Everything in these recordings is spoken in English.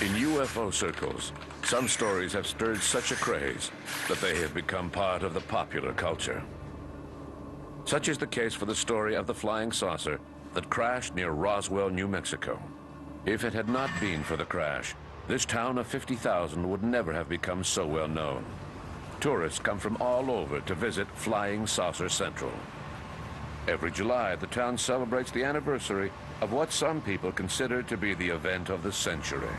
In UFO circles, some stories have stirred such a craze that they have become part of the popular culture. Such is the case for the story of the flying saucer that crashed near Roswell, New Mexico. If it had not been for the crash, this town of 50,000 would never have become so well known. Tourists come from all over to visit Flying Saucer Central. Every July, the town celebrates the anniversary of what some people consider to be the event of the century.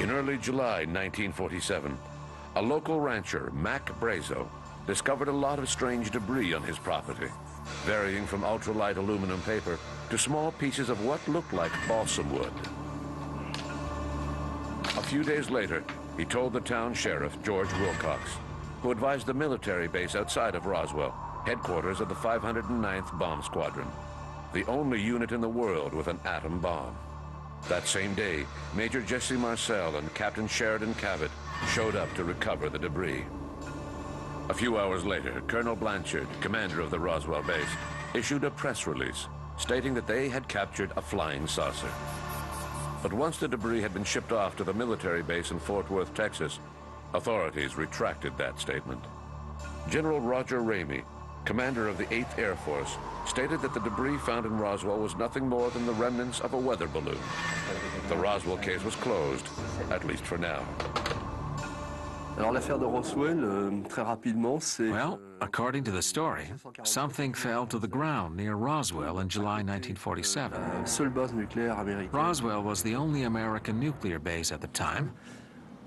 In early July 1947, a local rancher, Mac Brazo, discovered a lot of strange debris on his property, varying from ultralight aluminum paper to small pieces of what looked like balsam wood. A few days later, he told the town sheriff, George Wilcox, who advised the military base outside of Roswell, headquarters of the 509th Bomb Squadron, the only unit in the world with an atom bomb. That same day, Major Jesse Marcel and Captain Sheridan Cabot showed up to recover the debris. A few hours later, Colonel Blanchard, commander of the Roswell base, issued a press release stating that they had captured a flying saucer. But once the debris had been shipped off to the military base in Fort Worth, Texas, authorities retracted that statement. General Roger Ramey, commander of the 8th Air Force, stated that the debris found in Roswell was nothing more than the remnants of a weather balloon. The Roswell case was closed, at least for now. Alors l'affaire de Roswell, très rapidement, c'est... Well, according to the story, something fell to the ground near Roswell in July 1947. Seule base nucléaire américaine. Roswell was the only American nuclear base at the time,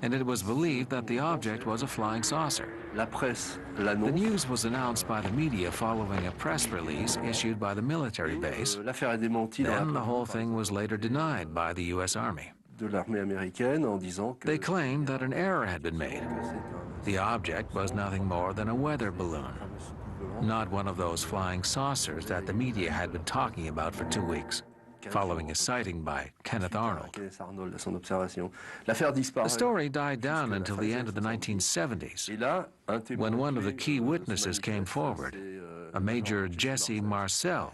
and it was believed that the object was a flying saucer. La presse The l'annonce. news was announced by the media following a press release issued by the military base. L'affaire est démentie dans Then the la whole thing was later denied by the U.S. Army. de l'armée américaine en disant que They claimed that an error had been made. The object was nothing more than a weather balloon, not one of those flying saucers that the media had been talking about for 2 weeks, following a sighting by Kenneth Arnold. son observation. L'affaire disparaît. The story died down until the end of the 1970s, Et là, un témoin when one of the clé, key de ce witnesses came manifeste, forward, c'est, a Major Jesse Marcel,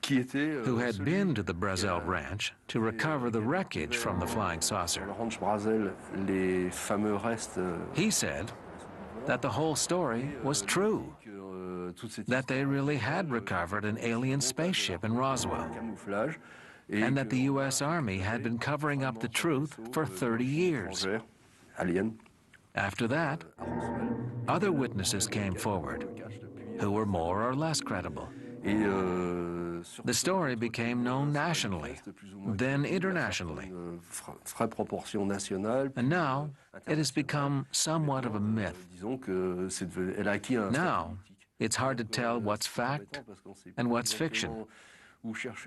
qui était, who had celui been to the qui Brazel a ranch to recover the wreckage from the flying sur saucer. le ranch Brazel, les fameux restes. He said that the whole story was true, Que, toute cette that they really had recovered an alien spaceship in Roswell, camouflage et and that the que- U.S. Army had been covering up the truth for 30 years. Alien. After that, other witnesses came forward, who were more or less credible. Et, The story became known nationally, then internationally, vraie proportion nationale. and now it has become somewhat of a myth. Disons que c'est devenu- elle a acquis un Now, statut it's hard to tell what's fact and what's fiction,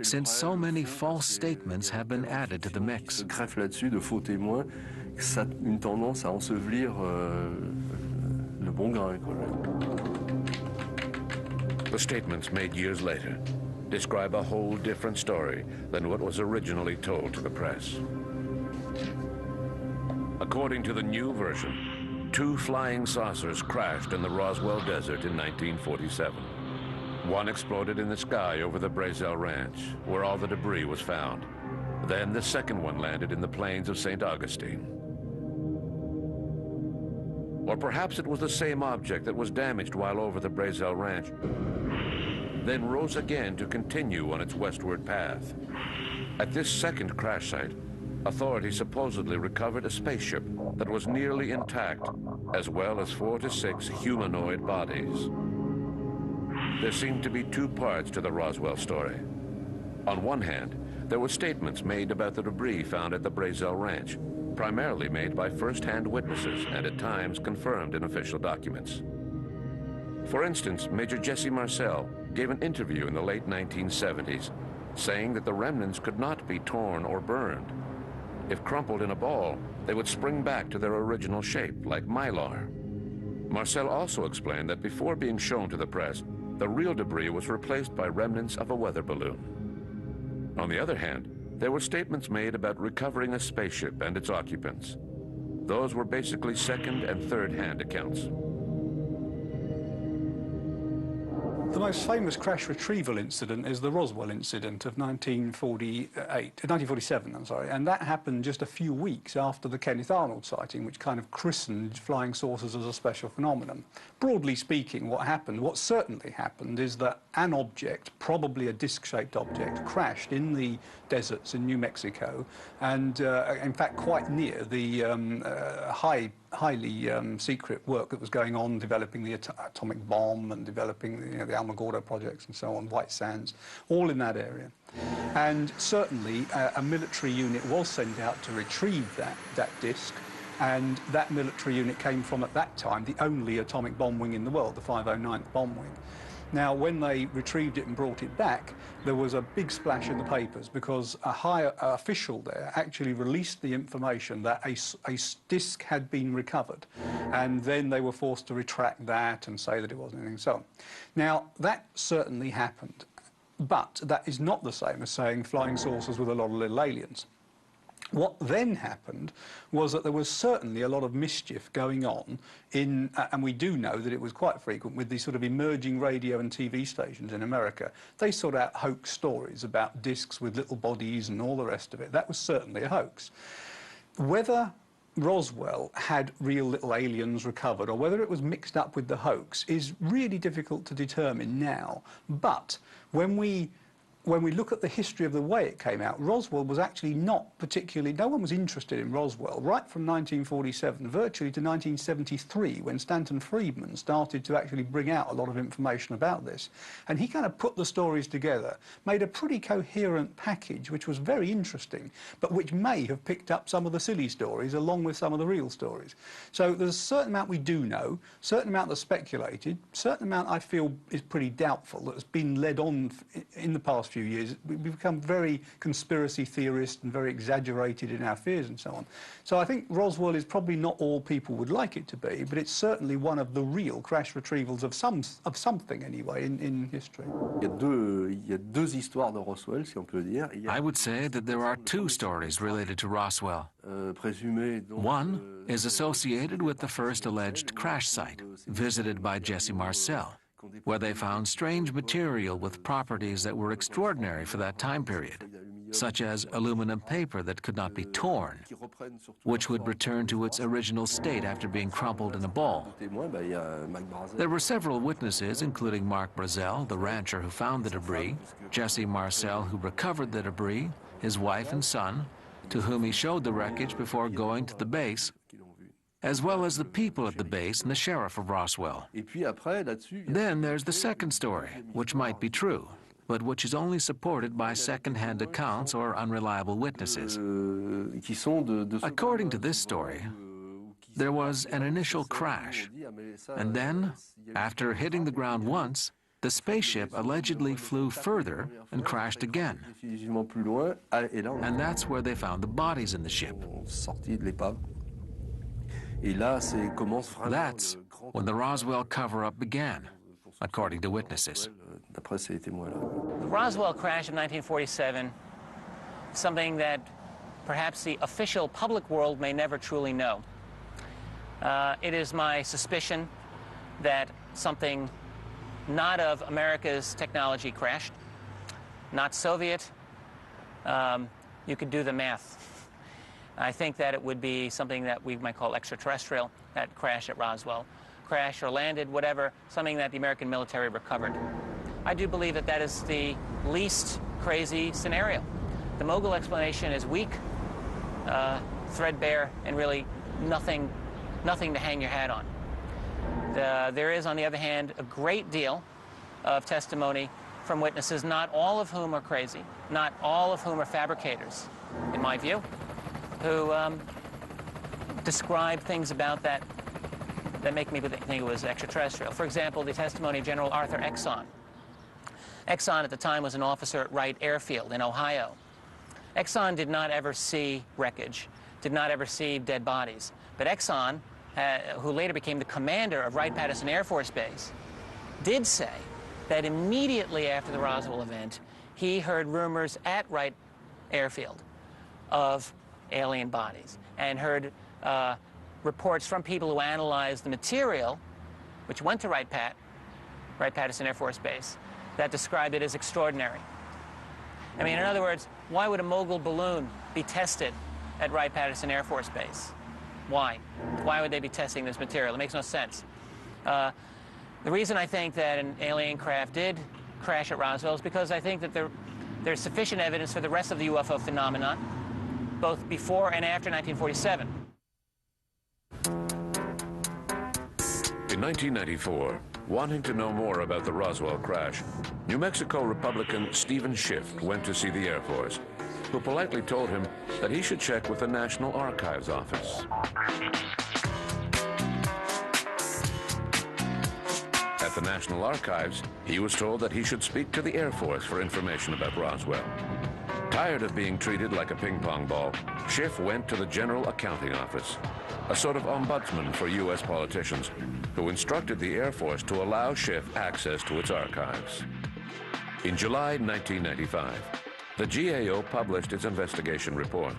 since so many false statements have been added to the mix. Se greffe là-dessus de faux témoins, ça a une tendance à ensevelir le bon grain, quoi. The statements made years later describe a whole different story than what was originally told to the press. According to the new version, 2 flying saucers crashed in the Roswell Desert in 1947. One exploded in the sky over the Brazel Ranch, where all the debris was found. Then the second one landed in the plains of St. Augustine. Or perhaps it was the same object that was damaged while over the Brazel Ranch, then rose again to continue on its westward path. At this second crash site, authorities supposedly recovered a spaceship that was nearly intact, as well as 4 to 6 humanoid bodies. There seemed to be 2 parts to the Roswell story. On one hand, there were statements made about the debris found at the Brazel Ranch, primarily made by first-hand witnesses and at times confirmed in official documents. For instance, Major Jesse Marcel gave an interview in the late 1970s, saying that the remnants could not be torn or burned. If crumpled in a ball, they would spring back to their original shape, like mylar. Marcel also explained that before being shown to the press, the real debris was replaced by remnants of a weather balloon. On the other hand, there were statements made about recovering a spaceship and its occupants. Those were basically second and third-hand accounts. The most famous crash retrieval incident is the Roswell incident of 1947, and that happened just a few weeks after the Kenneth Arnold sighting, which kind of christened flying saucers as a special phenomenon. Broadly speaking, what certainly happened is that an object, probably a disc-shaped object, crashed in the deserts in New Mexico, and in fact quite near the highly secret work that was going on, developing the atomic bomb and developing the Alamogordo projects and so on, White Sands, all in that area. And certainly a military unit was sent out to retrieve that disc, and that military unit came from, at that time, the only atomic bomb wing in the world, the 509th Bomb Wing. Now, when they retrieved it and brought it back, there was a big splash in the papers because a high official there actually released the information that a disc had been recovered, and then they were forced to retract that and say that it wasn't anything so on. Now, that certainly happened, but that is not the same as saying flying saucers with a lot of little aliens. What then happened was that there was certainly a lot of mischief going on in, and we do know that it was quite frequent with these sort of emerging radio and TV stations in America. They sort out hoax stories about discs with little bodies and all the rest of it. That was certainly a hoax. Whether Roswell had real little aliens recovered or whether it was mixed up with the hoax is really difficult to determine now. But when we look at the history of the way it came out, Roswell was actually not particularly, no one was interested in Roswell right from 1947 virtually to 1973, when Stanton Friedman started to actually bring out a lot of information about this. And he kind of put the stories together, made a pretty coherent package which was very interesting, but which may have picked up some of the silly stories along with some of the real stories. So there's a certain amount we do know, certain amount that's speculated, certain amount I feel is pretty doubtful that has been led on in the past few years. We've become very conspiracy theorist and very exaggerated in our fears and so on. So I think Roswell is probably not all people would like it to be, but it's certainly one of the real crash retrievals of something anyway in history. Il y a deux histoires de Roswell, si on peut dire. I would say that there are two stories related to Roswell. One is associated with the first alleged crash site, visited by Jesse Marcel, where they found strange material with properties that were extraordinary for that time period, such as aluminum paper that could not be torn, which would return to its original state after being crumpled in a ball. There were several witnesses, including Mark Brazel, the rancher who found the debris, Jesse Marcel, who recovered the debris, his wife and son, to whom he showed the wreckage before going to the base, as well as the people at the base and the sheriff of Roswell. Then there's the second story, which might be true, but which is only supported by second-hand accounts or unreliable witnesses. According to this story, there was an initial crash, and then, after hitting the ground once, the spaceship allegedly flew further and crashed again. And that's where they found the bodies in the ship. That's when the Roswell cover-up began, according to witnesses. The Roswell crash of 1947, something that perhaps the official public world may never truly know. It is my suspicion that something not of America's technology crashed, not Soviet. You could do the math. I think that it would be something that we might call extraterrestrial, that crash at Roswell. Crash or landed, whatever, something that the American military recovered. I do believe that that is the least crazy scenario. The Mogul explanation is weak, threadbare, and really nothing to hang your hat on. There is, on the other hand, a great deal of testimony from witnesses, not all of whom are crazy, not all of whom are fabricators, in my view, who describe things about that make me think it was extraterrestrial. For example, the testimony of General Arthur Exon. Exon at the time was an officer at Wright Airfield in Ohio. Exon did not ever see wreckage, did not ever see dead bodies. But Exon, who later became the commander of Wright-Patterson Air Force Base, did say that immediately after the Roswell event, he heard rumors at Wright Airfield of alien bodies and heard reports from people who analyzed the material which went to Wright-Pat Wright-Patterson Air Force Base that described it as extraordinary. I mean, in other words, why would a Mogul balloon be tested at Wright-Patterson Air Force Base? Why? Why would they be testing this material? It makes no sense. The reason I think that an alien craft did crash at Roswell is because I think that there's sufficient evidence for the rest of the UFO phenomenon, both before and after 1947. In 1994, wanting to know more about the Roswell crash, New Mexico Republican Stephen Schiff went to see the Air Force, who politely told him that he should check with the National Archives Office. At the National Archives, he was told that he should speak to the Air Force for information about Roswell. Tired of being treated like a ping-pong ball, Schiff went to the General Accounting Office, a sort of ombudsman for U.S. politicians, who instructed the Air Force to allow Schiff access to its archives. In July 1995, the GAO published its investigation report.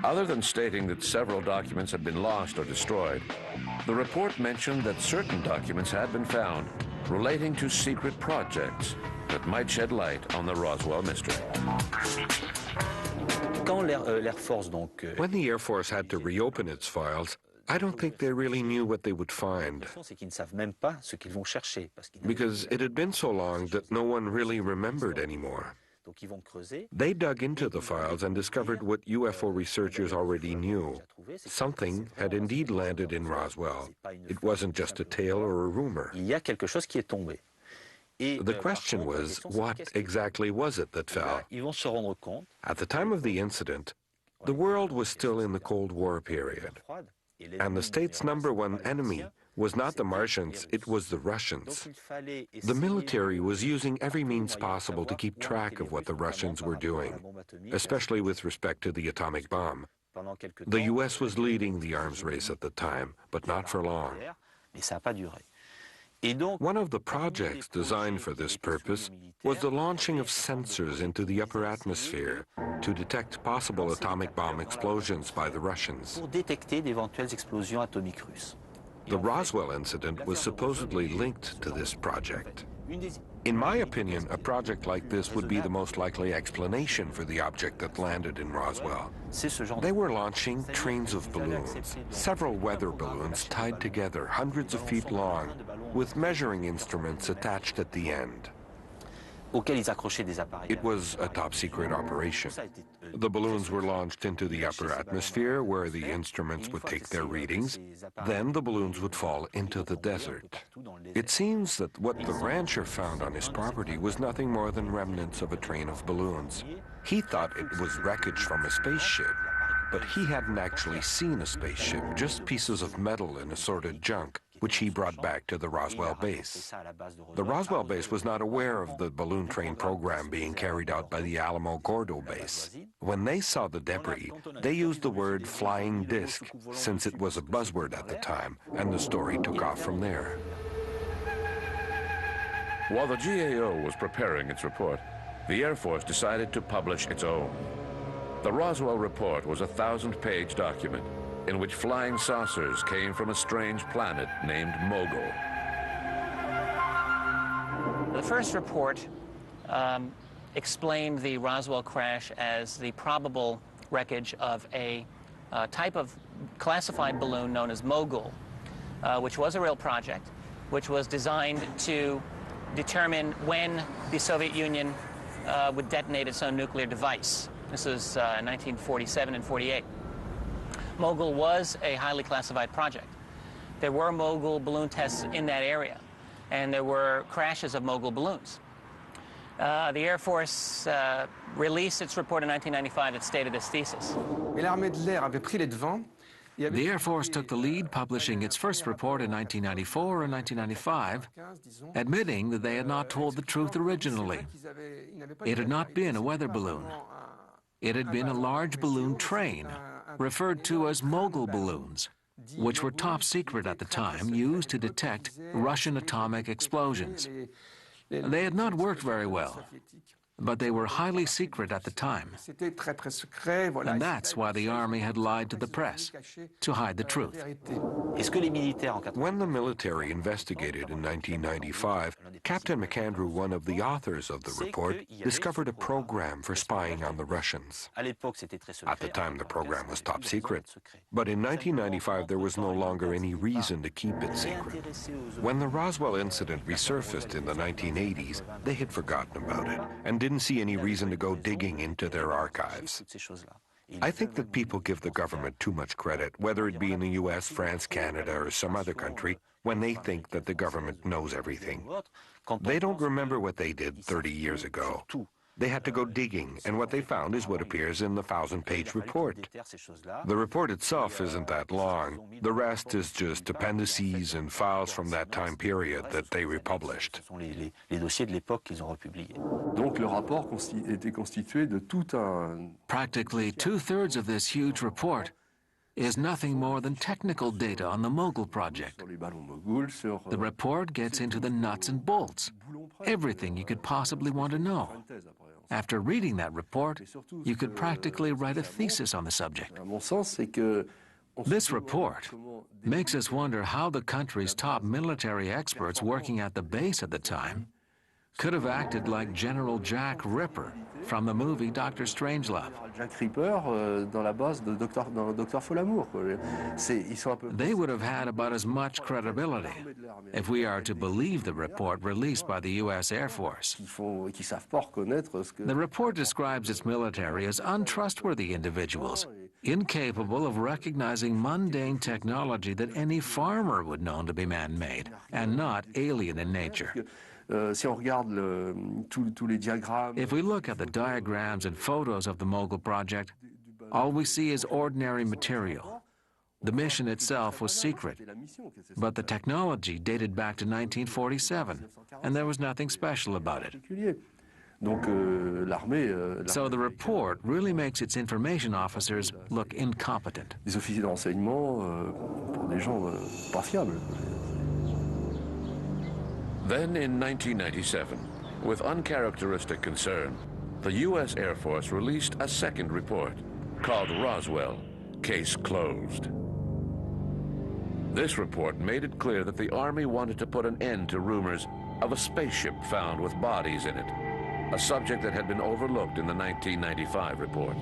Other than stating that several documents had been lost or destroyed, the report mentioned that certain documents had been found relating to secret projects that might shed light on the Roswell mystery. When the Air Force had to reopen its files, I don't think they really knew what they would find, because it had been so long that no one really remembered anymore. They dug into the files and discovered what UFO researchers already knew. Something had indeed landed in Roswell. It wasn't just a tale or a rumor. The question was, what exactly was it that fell? At the time of the incident, the world was still in the Cold War period, and the state's #1 enemy was not the Martians, it was the Russians. The military was using every means possible to keep track of what the Russians were doing, especially with respect to the atomic bomb. The US was leading the arms race at the time, but not for long. One of the projects designed for this purpose was the launching of sensors into the upper atmosphere to detect possible atomic bomb explosions by the Russians. The Roswell incident was supposedly linked to this project. In my opinion, a project like this would be the most likely explanation for the object that landed in Roswell. They were launching trains of balloons, several weather balloons tied together, hundreds of feet long, with measuring instruments attached at the end. It was a top-secret operation. The balloons were launched into the upper atmosphere where the instruments would take their readings. Then the balloons would fall into the desert. It seems that what the rancher found on his property was nothing more than remnants of a train of balloons. He thought it was wreckage from a spaceship, but he hadn't actually seen a spaceship, just pieces of metal and assorted junk, which he brought back to the Roswell base. The Roswell base was not aware of the balloon train program being carried out by the Alamo Gordo base. When they saw the debris, they used the word flying disc, since it was a buzzword at the time, and the story took off from there. While the GAO was preparing its report, the Air Force decided to publish its own. The Roswell report was a 1,000-page document in which flying saucers came from a strange planet named Mogul. The first report explained the Roswell crash as the probable wreckage of a type of classified balloon known as Mogul, which was a real project, which was designed to determine when the Soviet Union would detonate its own nuclear device. This was 1947 and 48. Mogul was a highly classified project. There were Mogul balloon tests in that area, and there were crashes of Mogul balloons. The Air Force released its report in 1995 that stated this thesis. The Air Force took the lead, publishing its first report in 1994 and 1995, admitting that they had not told the truth originally. It had not been a weather balloon. It had been a large balloon train, referred to as Mogul balloons, which were top secret at the time, used to detect Russian atomic explosions. They had not worked very well. but they were highly secret at the time. And that's why the Army had lied to the press, to hide the truth. When the military investigated in 1995, Captain McAndrew, one of the authors of the report, discovered a program for spying on the Russians. At the time, the program was top secret. But in 1995, there was no longer any reason to keep it secret. When the Roswell incident resurfaced in the 1980s, they had forgotten about it and didn't see any reason to go digging into their archives. I think that people give the government too much credit, whether it be in the US, France, Canada, or some other country, when they think that the government knows everything. They don't remember what they did 30 years ago. They had to go digging, and what they found is what appears in the 1,000-page report. The report itself isn't that long. The rest is just appendices and files from that time period that they republished. Practically two-thirds of this huge report is nothing more than technical data on the Mogul project. The report gets into the nuts and bolts, everything you could possibly want to know. After reading that report, you could practically write a thesis on the subject. This report makes us wonder how the country's top military experts working at the base at the time could have acted like General Jack Ripper from the movie Dr. Strangelove. They would have had about as much credibility if we are to believe the report released by the U.S. Air Force. The report describes its military as untrustworthy individuals, incapable of recognizing mundane technology that any farmer would know to be man-made and not alien in nature. If we look at the diagrams and photos of the Mogul project, all we see is ordinary material. The mission itself was secret, but the technology dated back to 1947, and there was nothing special about it. So the report really makes its information officers look incompetent. Then in 1997, with uncharacteristic concern, the U.S. Air Force released a second report called Roswell, Case Closed. This report made it clear that the Army wanted to put an end to rumors of a spaceship found with bodies in it, a subject that had been overlooked in the 1995 report.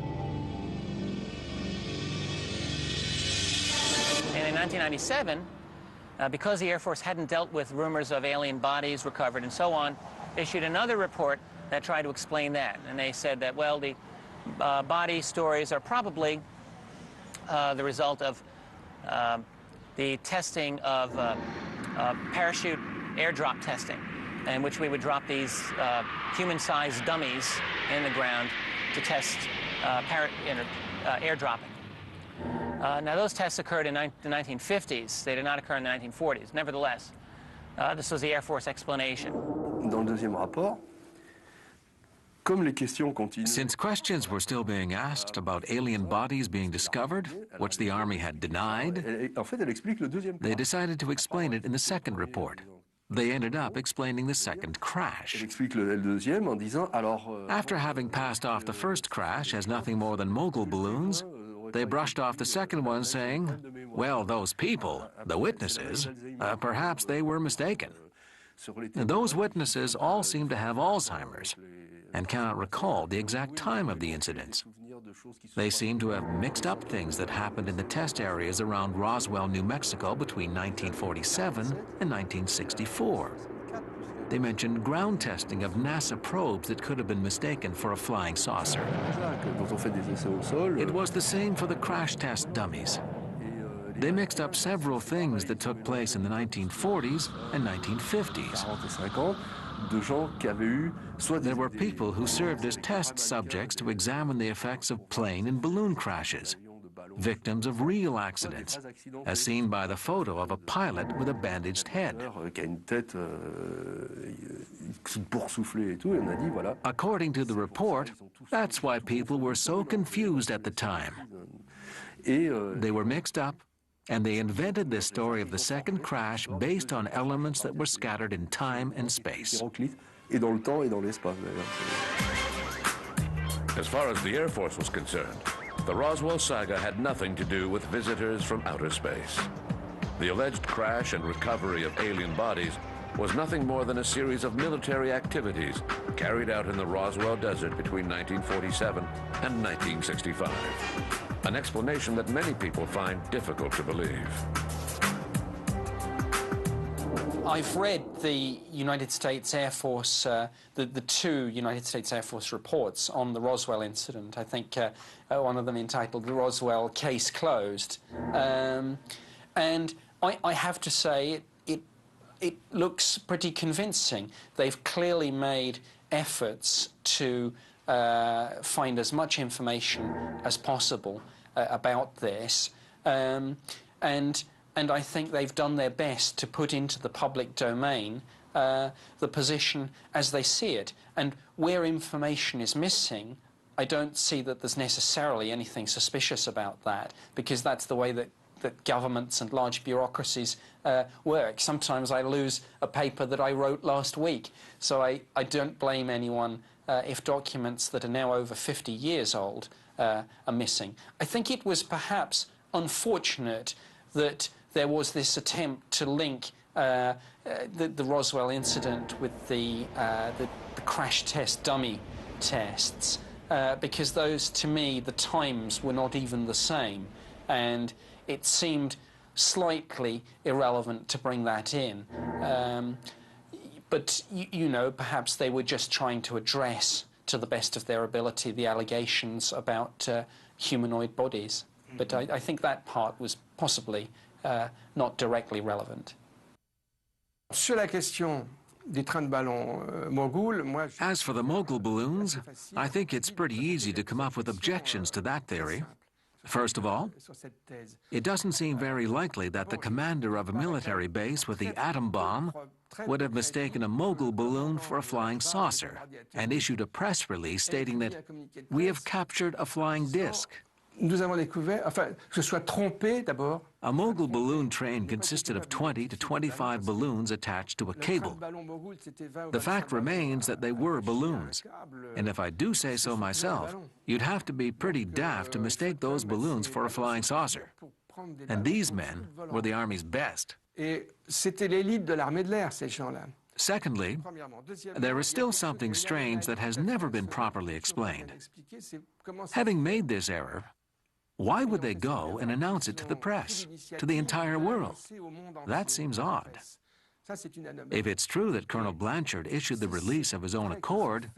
And in 1997, because the Air Force hadn't dealt with rumors of alien bodies recovered and so on, issued another report that tried to explain that. And they said that, well, the body stories are probably the result of the testing of parachute airdrop testing, in which we would drop these human-sized dummies in the ground to test airdropping. Now, those tests occurred in the 1950s. They did not occur in the 1940s. Nevertheless, this was the Air Force explanation. Since questions were still being asked about alien bodies being discovered, which the Army had denied, they decided to explain it in the second report. They ended up explaining the second crash. After having passed off the first crash as nothing more than Mogul balloons, they brushed off the second one, saying, well, those people, the witnesses, perhaps they were mistaken. And those witnesses all seem to have Alzheimer's and cannot recall the exact time of the incidents. They seem to have mixed up things that happened in the test areas around Roswell, New Mexico between 1947 and 1964. They mentioned ground testing of NASA probes that could have been mistaken for a flying saucer. It was the same for the crash test dummies. They mixed up several things that took place in the 1940s and 1950s. There were people who served as test subjects to examine the effects of plane and balloon crashes, victims of real accidents, as seen by the photo of a pilot with a bandaged head. According to the report, that's why people were so confused at the time. They were mixed up, and they invented this story of the second crash based on elements that were scattered in time and space. et dans le temps et dans l'espace d'ailleurs. As far as the Air Force was concerned, the Roswell saga had nothing to do with visitors from outer space. The alleged crash and recovery of alien bodies was nothing more than a series of military activities carried out in the Roswell Desert between 1947 and 1965. An explanation that many people find difficult to believe. I've read the United States Air Force, the two United States Air Force reports on the Roswell incident. I think one of them entitled "The Roswell Case Closed," and I have to say it looks pretty convincing. They've clearly made efforts to find as much information as possible about this, and I think they've done their best to put into the public domain the position as they see it. And where information is missing, I don't see that there's necessarily anything suspicious about that, because that's the way that governments and large bureaucracies work. Sometimes I lose a paper that I wrote last week, so I don't blame anyone if documents that are now over 50 years old are missing. I think it was perhaps unfortunate that there was this attempt to link the Roswell incident with the crash test dummy tests, because those, to me, the times were not even the same, and it seemed slightly irrelevant to bring that in. But, you know, perhaps they were just trying to address, to the best of their ability, the allegations about humanoid bodies. But I think that part was possibly not directly relevant. Sur la question des trains de ballon mogul, moi... As for the mogul balloons, I think it's pretty easy to come up with objections to that theory. First of all, it doesn't seem very likely that the commander of a military base with the atom bomb would have mistaken a mogul balloon for a flying saucer and issued a press release stating that we have captured a flying disc. Nous avons découvert, enfin, que ce soit trompé d'abord. A mogul balloon train consisted of 20 to 25 balloons attached to a cable. The fact remains that they were balloons. And if I do say so myself, you'd have to be pretty daft to mistake those balloons for a flying saucer. And these men were the Army's best. Et c'était l'élite de l'armée de l'air, ces gens-là. Secondly, there is still something strange that has never been properly explained. Having made this error, why would they go and announce it to the press, to the entire world? That seems odd. If it's true that Colonel Blanchard issued the release of his own accord,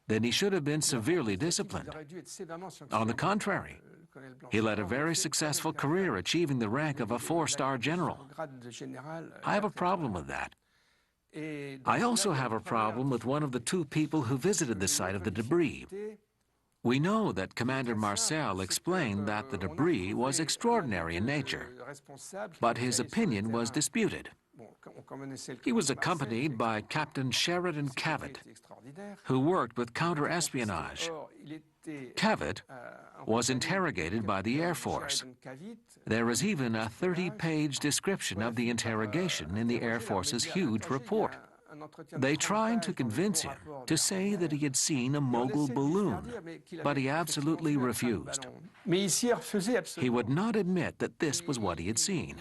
then he should have been severely disciplined. On the contrary, he led a very successful career, achieving the rank of a 4-star general. I have a problem with that. I also have a problem with one of the two people who visited the site of the debris. We know that Commander Marcel explained that the debris was extraordinary in nature, but his opinion was disputed. He was accompanied by Captain Sheridan Cavett, who worked with counter-espionage. Cavett was interrogated by the Air Force. There is even a 30-page description of the interrogation in the Air Force's huge report. They tried to convince him to say that he had seen a mogul balloon, but he absolutely refused. He would not admit that this was what he had seen.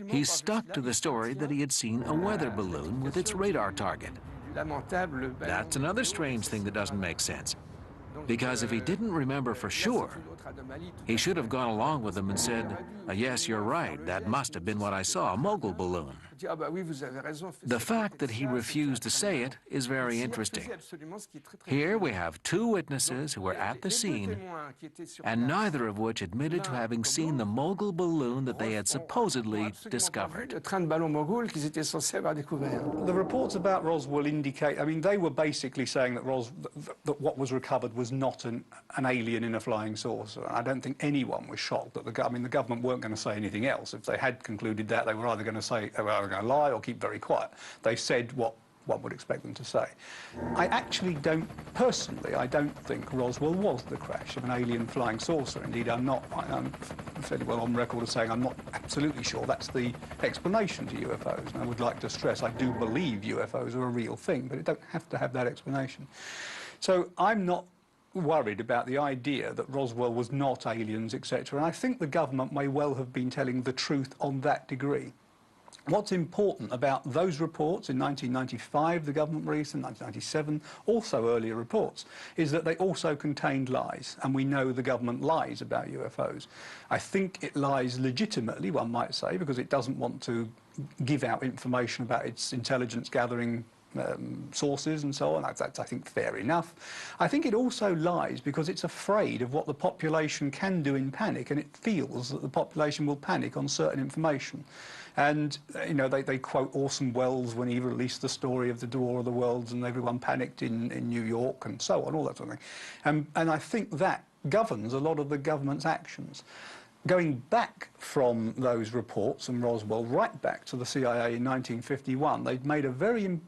He stuck to the story that he had seen a weather balloon with its radar target. That's another strange thing that doesn't make sense. Because if he didn't remember for sure, he should have gone along with them and said, yes, you're right, that must have been what I saw, a mogul balloon. The fact that he refused to say it is very interesting. Here we have two witnesses who were at the scene, and neither of which admitted to having seen the mogul balloon that they had supposedly discovered. The reports about Roswell indicate, I mean, they were basically saying that that what was recovered was not an alien in a flying saucer. I don't think anyone was shocked that the government weren't going to say anything else. If they had concluded that, they were either going to say they were either going to lie or keep very quiet. They said what one would expect them to say. I actually don't, personally, I don't think Roswell was the crash of an alien flying saucer. Indeed, I'm fairly well on record as saying I'm not absolutely sure that's the explanation to UFOs. And I would like to stress I do believe UFOs are a real thing, but it don't have to have that explanation. So I'm not worried about the idea that Roswell was not aliens, etc. And I think the government may well have been telling the truth on that degree. What's important about those reports in 1995, the government released, in 1997, also earlier reports, is that they also contained lies, and we know the government lies about UFOs. I think it lies legitimately, one might say, because it doesn't want to give out information about its intelligence gathering sources and so on. That's, I think, fair enough. I think it also lies because it's afraid of what the population can do in panic, and it feels that the population will panic on certain information. And, you know, they quote Orson Welles when he released the story of the Door of the Worlds and everyone panicked in New York and so on, all that sort of thing. And I think that governs a lot of the government's actions. Going back from those reports and Roswell right back to the CIA in 1951, they'd made a very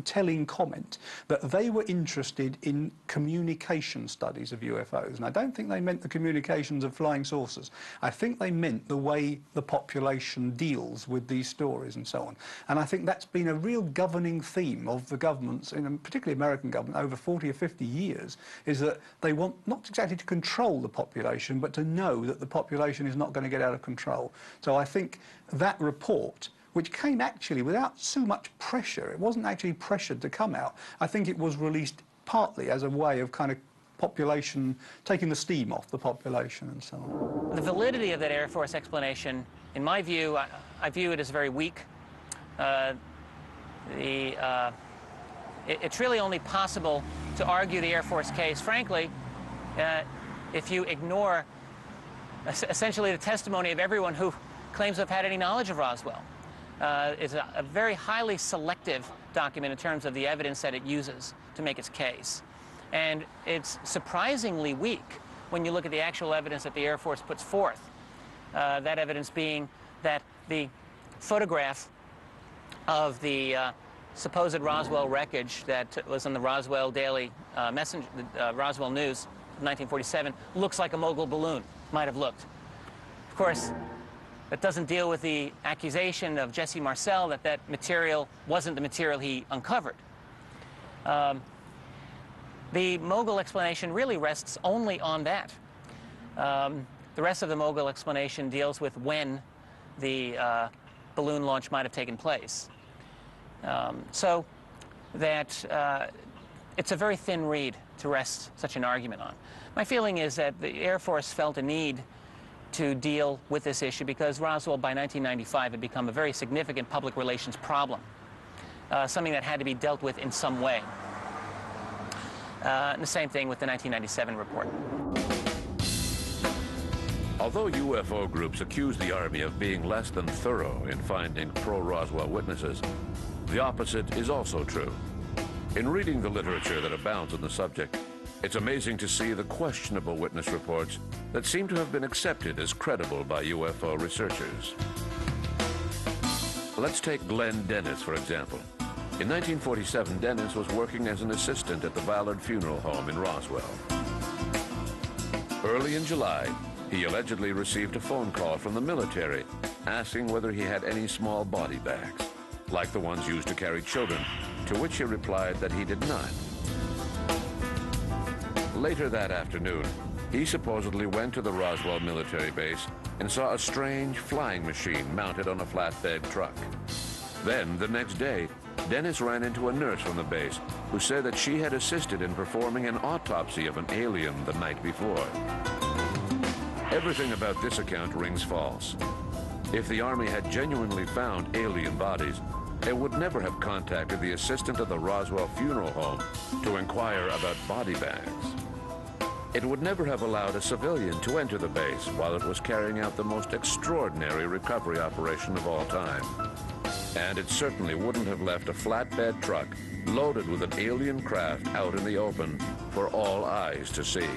telling comment that they were interested in communication studies of UFOs. And I don't think they meant the communications of flying saucers. I think they meant the way the population deals with these stories and so on. And I think that's been a real governing theme of the governments, particularly American government, over 40 or 50 years, is that they want not exactly to control the population, but to know that the population is not going to get out of control. So I think that report, which came actually without so much pressure, it wasn't actually pressured to come out. I think it was released partly as a way of kind of population, taking the steam off the population and so on. The validity of that Air Force explanation, in my view, I view it as very weak. It's really only possible to argue the Air Force case, frankly, if you ignore essentially the testimony of everyone who claims to have had any knowledge of Roswell. It's a very highly selective document in terms of the evidence that it uses to make its case. And it's surprisingly weak when you look at the actual evidence that the Air Force puts forth. That evidence being that the photograph of the supposed Roswell wreckage that was in the Roswell Daily Messenger, Roswell News of 1947, looks like a mogul balloon might have looked. Of course, that doesn't deal with the accusation of Jesse Marcel that that material wasn't the material he uncovered. The mogul explanation really rests only on that. The rest of the mogul explanation deals with when the balloon launch might have taken place. So that it's a very thin reed to rest such an argument on. My feeling is that the Air Force felt a need to deal with this issue because Roswell by 1995 had become a very significant public relations problem, something that had to be dealt with in some way. And the same thing with the 1997 report. Although UFO groups accuse the Army of being less than thorough in finding pro-Roswell witnesses, the opposite is also true. In reading the literature that abounds on the subject, it's amazing to see the questionable witness reports that seem to have been accepted as credible by UFO researchers. Let's take Glenn Dennis, for example. In 1947, Dennis was working as an assistant at the Ballard Funeral Home in Roswell. Early in July, he allegedly received a phone call from the military asking whether he had any small body bags, like the ones used to carry children, to which he replied that he did not. Later that afternoon, he supposedly went to the Roswell military base and saw a strange flying machine mounted on a flatbed truck. Then, the next day, Dennis ran into a nurse from the base who said that she had assisted in performing an autopsy of an alien the night before. Everything about this account rings false. If the Army had genuinely found alien bodies, it would never have contacted the assistant of the Roswell Funeral Home to inquire about body bags. It would never have allowed a civilian to enter the base while it was carrying out the most extraordinary recovery operation of all time. And it certainly wouldn't have left a flatbed truck loaded with an alien craft out in the open for all eyes to see.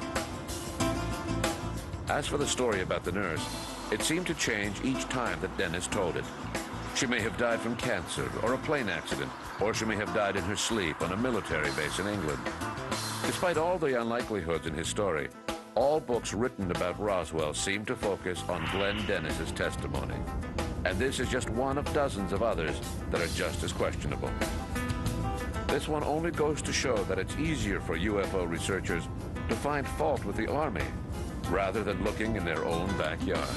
As for the story about the nurse, it seemed to change each time that Dennis told it. She may have died from cancer or a plane accident, or she may have died in her sleep on a military base in England. Despite all the unlikelihoods in his story, all books written about Roswell seem to focus on Glenn Dennis's testimony. And this is just one of dozens of others that are just as questionable. This one only goes to show that it's easier for UFO researchers to find fault with the Army rather than looking in their own backyard.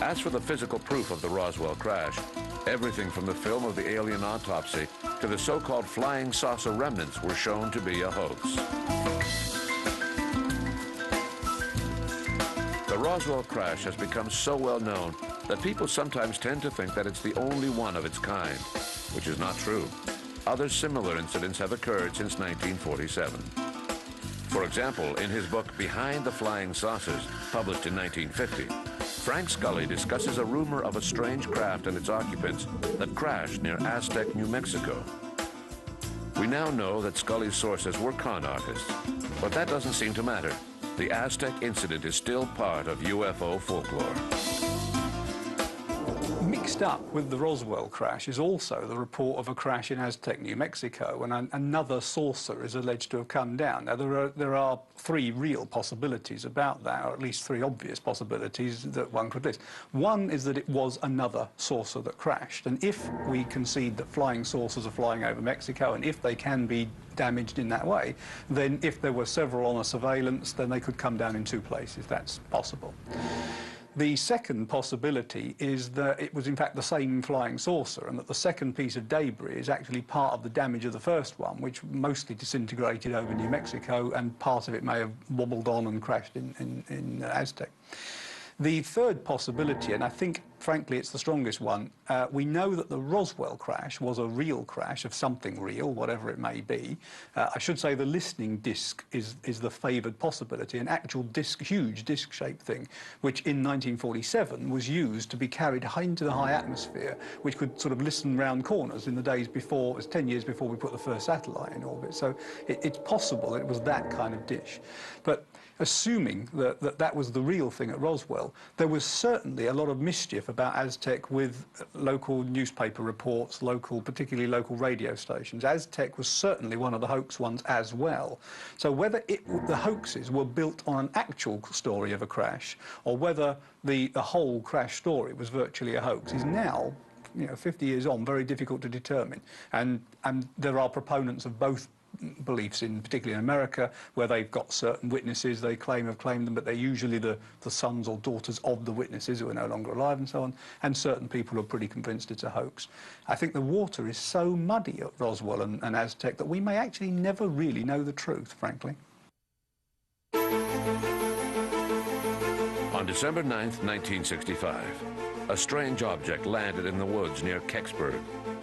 As for the physical proof of the Roswell crash, everything from the film of the alien autopsy to the so-called flying saucer remnants were shown to be a hoax. The Roswell crash has become so well known that people sometimes tend to think that it's the only one of its kind, which is not true. Other similar incidents have occurred since 1947. For example, in his book Behind the Flying Saucers, published in 1950, Frank Scully discusses a rumor of a strange craft and its occupants that crashed near Aztec, New Mexico. We now know that Scully's sources were con artists, but that doesn't seem to matter. The Aztec incident is still part of UFO folklore. Mixed up with the Roswell crash is also the report of a crash in Aztec, New Mexico, and another saucer is alleged to have come down. Now, there are three real possibilities about that, or at least three obvious possibilities that one could list. One is that it was another saucer that crashed, and if we concede that flying saucers are flying over Mexico, and if they can be damaged in that way, then if there were several on a surveillance, then they could come down in two places. That's possible. The second possibility is that it was in fact the same flying saucer, and that the second piece of debris is actually part of the damage of the first one, which mostly disintegrated over New Mexico, and part of it may have wobbled on and crashed in Aztec. The third possibility, and I think, frankly, it's the strongest one, we know that the Roswell crash was a real crash of something real, whatever it may be. I should say the listening disc is the favoured possibility, an actual disc, huge disc-shaped thing, which in 1947 was used to be carried into the high atmosphere, which could sort of listen round corners in the days before, it was 10 years before we put the first satellite in orbit. So it's possible that it was that kind of dish. But assuming that was the real thing at Roswell, there was certainly a lot of mischief about Aztec with local newspaper reports, particularly local radio stations. Aztec was certainly one of the hoax ones as well. So whether the hoaxes were built on an actual story of a crash, or whether the whole crash story was virtually a hoax, is now, 50 years on, very difficult to determine. And there are proponents of both beliefs, particularly in America, where they've got certain witnesses they have claimed them, but they're usually the sons or daughters of the witnesses who are no longer alive and so on, and certain people are pretty convinced it's a hoax. I think the water is so muddy at Roswell and Aztec that we may actually never really know the truth, frankly. On December 9th, 1965, a strange object landed in the woods near Kecksburg,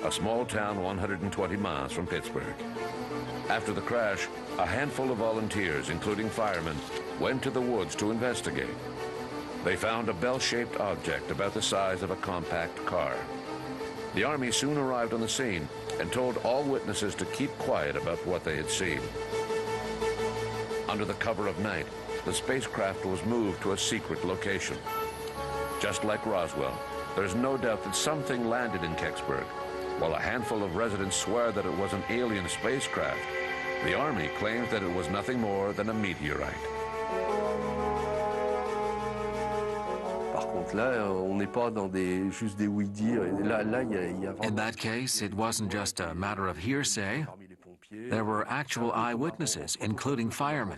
a small town 120 miles from Pittsburgh. After the crash, a handful of volunteers, including firemen, went to the woods to investigate. They found a bell-shaped object about the size of a compact car. The Army soon arrived on the scene and told all witnesses to keep quiet about what they had seen. Under the cover of night, the spacecraft was moved to a secret location. Just like Roswell, there's no doubt that something landed in Kecksburg. While a handful of residents swear that it was an alien spacecraft, the Army claims that it was nothing more than a meteorite. In that case, it wasn't just a matter of hearsay. There were actual eyewitnesses, including firemen.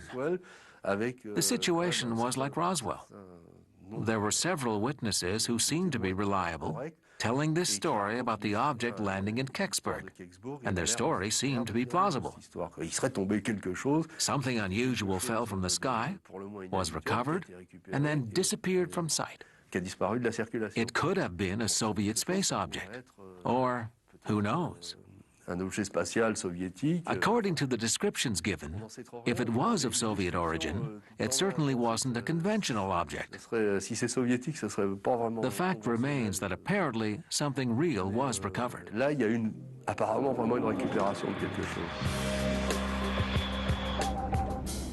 The situation was like Roswell. There were several witnesses who seemed to be reliable, telling this story about the object landing in Kecksburg, and their story seemed to be plausible. Something unusual fell from the sky, was recovered, and then disappeared from sight. It could have been a Soviet space object, or who knows? According to the descriptions given, if it was of Soviet origin, it certainly wasn't a conventional object. The fact remains that apparently something real was recovered.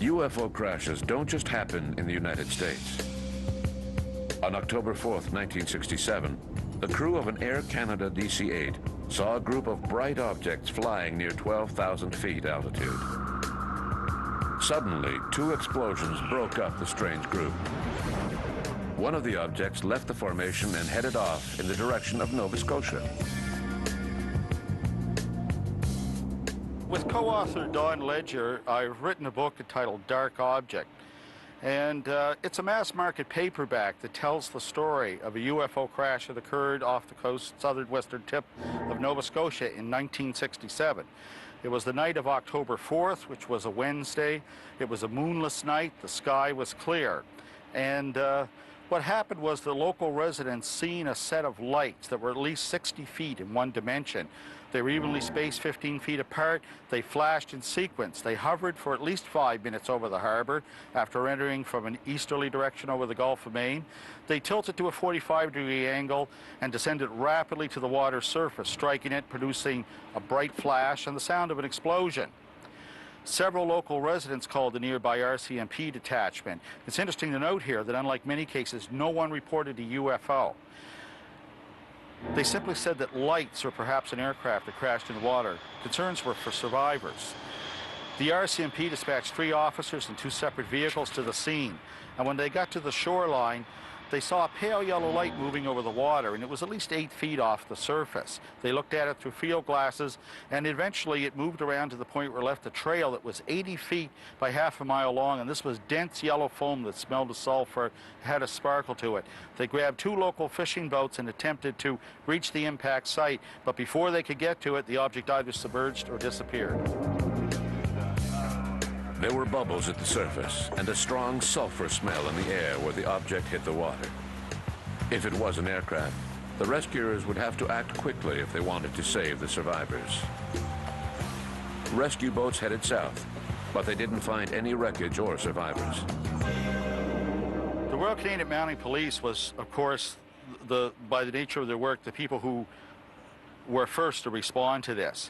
UFO crashes don't just happen in the United States. On October 4th, 1967, the crew of an Air Canada DC-8 saw a group of bright objects flying near 12,000 feet altitude. Suddenly, two explosions broke up the strange group. One of the objects left the formation and headed off in the direction of Nova Scotia. With co-author Don Ledger, I've written a book entitled Dark Object. And it's a mass-market paperback that tells the story of a UFO crash that occurred off the coast, southern-western tip of Nova Scotia in 1967. It was the night of October 4th, which was a Wednesday. It was a moonless night. The sky was clear. And what happened was the local residents seen a set of lights that were at least 60 feet in one dimension. They were evenly spaced 15 feet apart. They flashed in sequence. They hovered for at least 5 minutes over the harbor after entering from an easterly direction over the Gulf of Maine. They tilted to a 45-degree angle and descended rapidly to the water's surface, striking it, producing a bright flash and the sound of an explosion. Several local residents called the nearby RCMP detachment. It's interesting to note here that unlike many cases, no one reported a UFO. They simply said that lights or perhaps an aircraft had crashed in the water. Concerns were for survivors. The RCMP dispatched 3 officers and 2 separate vehicles to the scene. And when they got to the shoreline, they saw a pale yellow light moving over the water, and it was at least 8 feet off the surface. They looked at it through field glasses, and eventually it moved around to the point where it left a trail that was 80 feet by half a mile long, and this was dense yellow foam that smelled of sulfur, had a sparkle to it. They grabbed 2 local fishing boats and attempted to reach the impact site, but before they could get to it, the object either submerged or disappeared. There were bubbles at the surface and a strong sulfur smell in the air where the object hit the water. If it was an aircraft, the rescuers would have to act quickly if they wanted to save the survivors. Rescue boats headed south, but they didn't find any wreckage or survivors. The Royal Canadian Mounted Police was, of course, by the nature of their work, the people who were first to respond to this.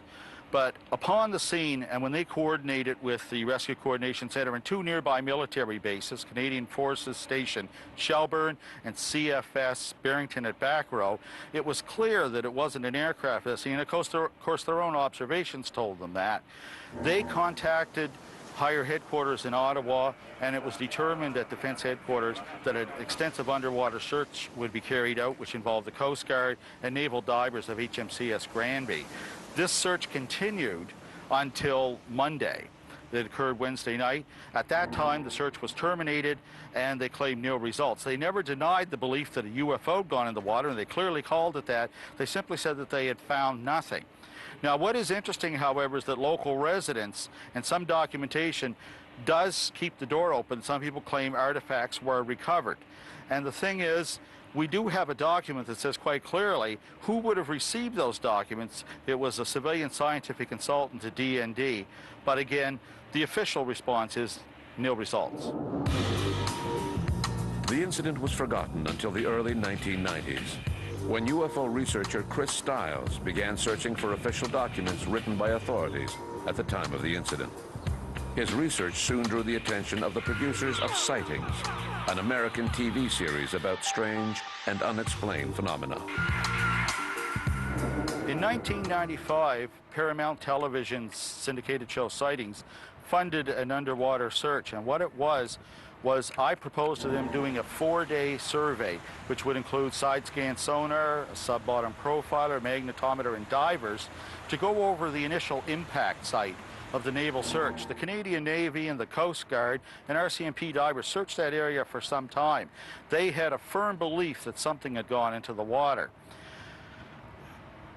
But upon the scene, and when they coordinated with the Rescue Coordination Center and 2 nearby military bases, Canadian Forces Station Shelburne and CFS Barrington at Backrow, it was clear that it wasn't an aircraft at the scene. Of course, their own observations told them that. They contacted higher headquarters in Ottawa, and it was determined at Defence Headquarters that an extensive underwater search would be carried out, which involved the Coast Guard and naval divers of HMCS Granby. This search continued until Monday. It occurred Wednesday night. At that time, the search was terminated, and they claimed no results. They never denied the belief that a UFO had gone in the water, and they clearly called it that. They simply said that they had found nothing. Now, what is interesting, however, is that local residents and some documentation does keep the door open. Some people claim artifacts were recovered. And the thing is, we do have a document that says quite clearly who would have received those documents. It was a civilian scientific consultant to DND. But again, the official response is no results. The incident was forgotten until the early 1990s, when UFO researcher Chris Stiles began searching for official documents written by authorities at the time of the incident. His research soon drew the attention of the producers of Sightings, an American TV series about strange and unexplained phenomena. In 1995, Paramount Television's syndicated show Sightings funded an underwater search, and what it was I proposed to them doing a 4-day survey, which would include side-scan sonar, a sub-bottom profiler, magnetometer, and divers, to go over the initial impact site of the naval search. The Canadian Navy and the Coast Guard and RCMP divers searched that area for some time. They had a firm belief that something had gone into the water.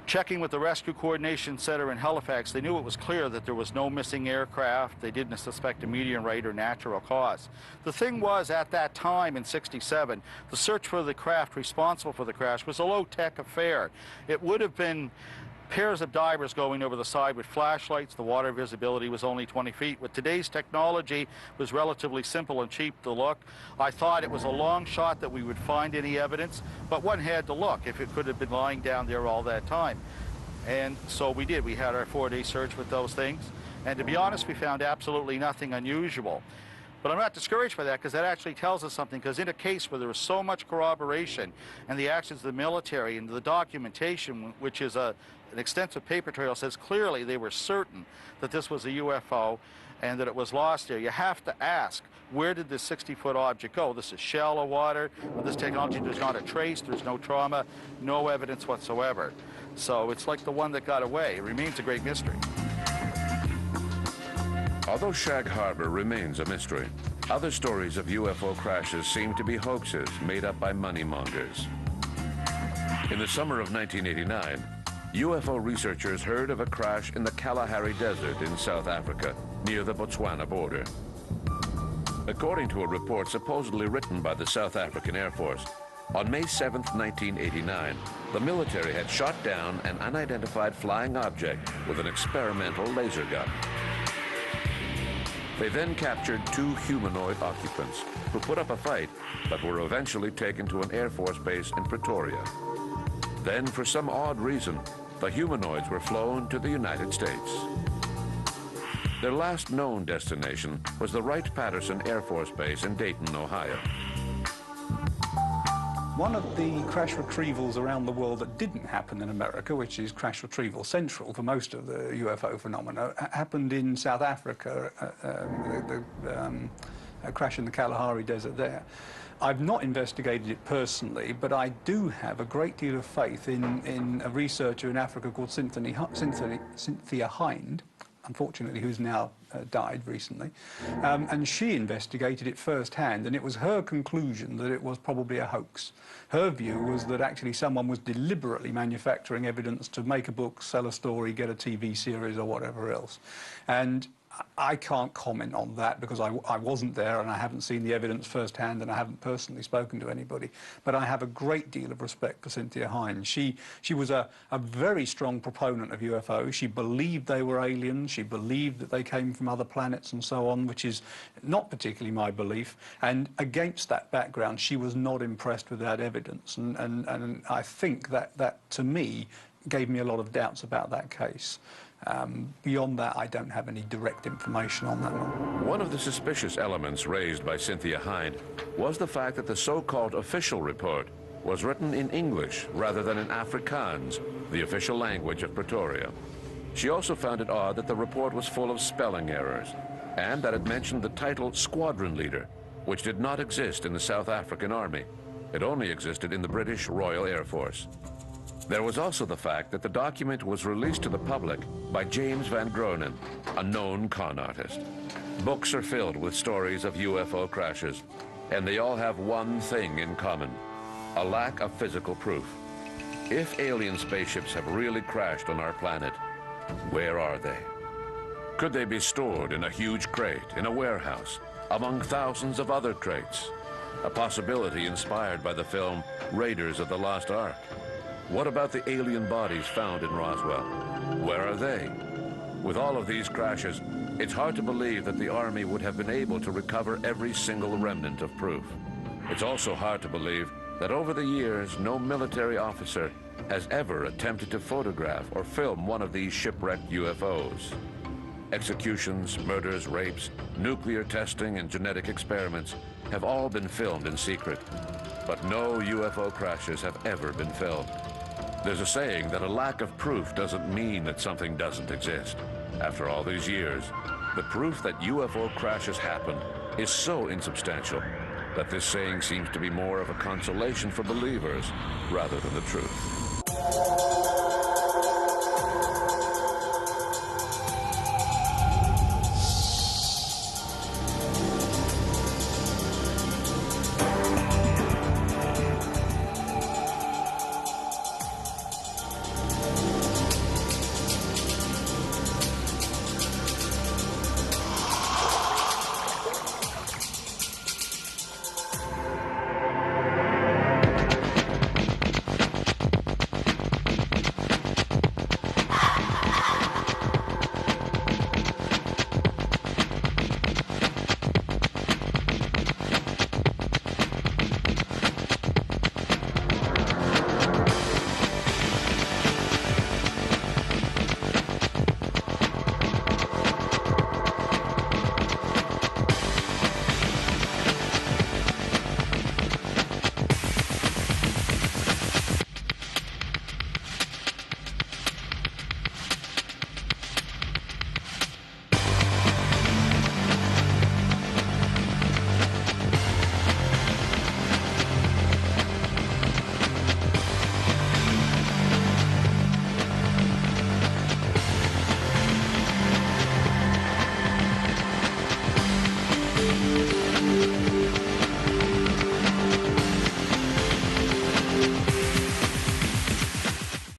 Checking with the Rescue Coordination Center in Halifax, they knew it was clear that there was no missing aircraft. They didn't suspect a meteorite or natural cause. The thing was, at that time in '67, the search for the craft responsible for the crash was a low-tech affair. It would have been pairs of divers going over the side with flashlights. The water visibility was only 20 feet. With today's technology, it was relatively simple and cheap to look. I thought it was a long shot that we would find any evidence, but one had to look if it could have been lying down there all that time. And so we did. We had our 4-day search with those things. And to be honest, we found absolutely nothing unusual. But I'm not discouraged by that, because that actually tells us something, because in a case where there was so much corroboration and the actions of the military and the documentation, which is an extensive paper trail, says clearly they were certain that this was a UFO and that it was lost there, you have to ask, where did this 60-foot object go? This is shallow water. With this technology, there's not a trace, there's no trauma, no evidence whatsoever. So it's like the one that got away. It remains a great mystery. Although Shag Harbor remains a mystery, other stories of UFO crashes seem to be hoaxes made up by moneymongers. In the summer of 1989, UFO researchers heard of a crash in the Kalahari Desert in South Africa, near the Botswana border. According to a report supposedly written by the South African Air Force, on May 7, 1989, the military had shot down an unidentified flying object with an experimental laser gun. They then captured 2 humanoid occupants who put up a fight but were eventually taken to an Air Force base in Pretoria. Then, for some odd reason, the humanoids were flown to the United States. Their last known destination was the Wright-Patterson Air Force Base in Dayton, Ohio. One of the crash retrievals around the world that didn't happen in America, which is crash retrieval central for most of the UFO phenomena, happened in South Africa, a crash in the Kalahari Desert there. I've not investigated it personally, but I do have a great deal of faith in a researcher in Africa called Cynthia Hind, unfortunately, who's now died recently, and she investigated it firsthand, and it was her conclusion that it was probably a hoax. Her view was that actually someone was deliberately manufacturing evidence to make a book, sell a story, get a TV series or whatever else. And I can't comment on that because I wasn't there and I haven't seen the evidence firsthand and I haven't personally spoken to anybody. But I have a great deal of respect for Cynthia Hind. She was a very strong proponent of UFOs. She believed they were aliens. She believed that they came from other planets and so on, which is not particularly my belief. And against that background, she was not impressed with that evidence. And I think that to me, gave me a lot of doubts about that case. Beyond that, I don't have any direct information on that one. One of the suspicious elements raised by Cynthia Hind was the fact that the so-called official report was written in English rather than in Afrikaans, the official language of Pretoria. She also found it odd that the report was full of spelling errors, and that it mentioned the title Squadron Leader, which did not exist in the South African Army. It only existed in the British Royal Air Force. There was also the fact that the document was released to the public by James Van Groenen, a known con artist. Books are filled with stories of UFO crashes, and they all have one thing in common: a lack of physical proof. If alien spaceships have really crashed on our planet, where are they? Could they be stored in a huge crate in a warehouse, among thousands of other crates? A possibility inspired by the film Raiders of the Lost Ark. What about the alien bodies found in Roswell? Where are they? With all of these crashes, it's hard to believe that the Army would have been able to recover every single remnant of proof. It's also hard to believe that over the years, no military officer has ever attempted to photograph or film one of these shipwrecked UFOs. Executions, murders, rapes, nuclear testing, and genetic experiments have all been filmed in secret, but no UFO crashes have ever been filmed. There's a saying that a lack of proof doesn't mean that something doesn't exist. After all these years, the proof that UFO crashes happened is so insubstantial that this saying seems to be more of a consolation for believers rather than the truth.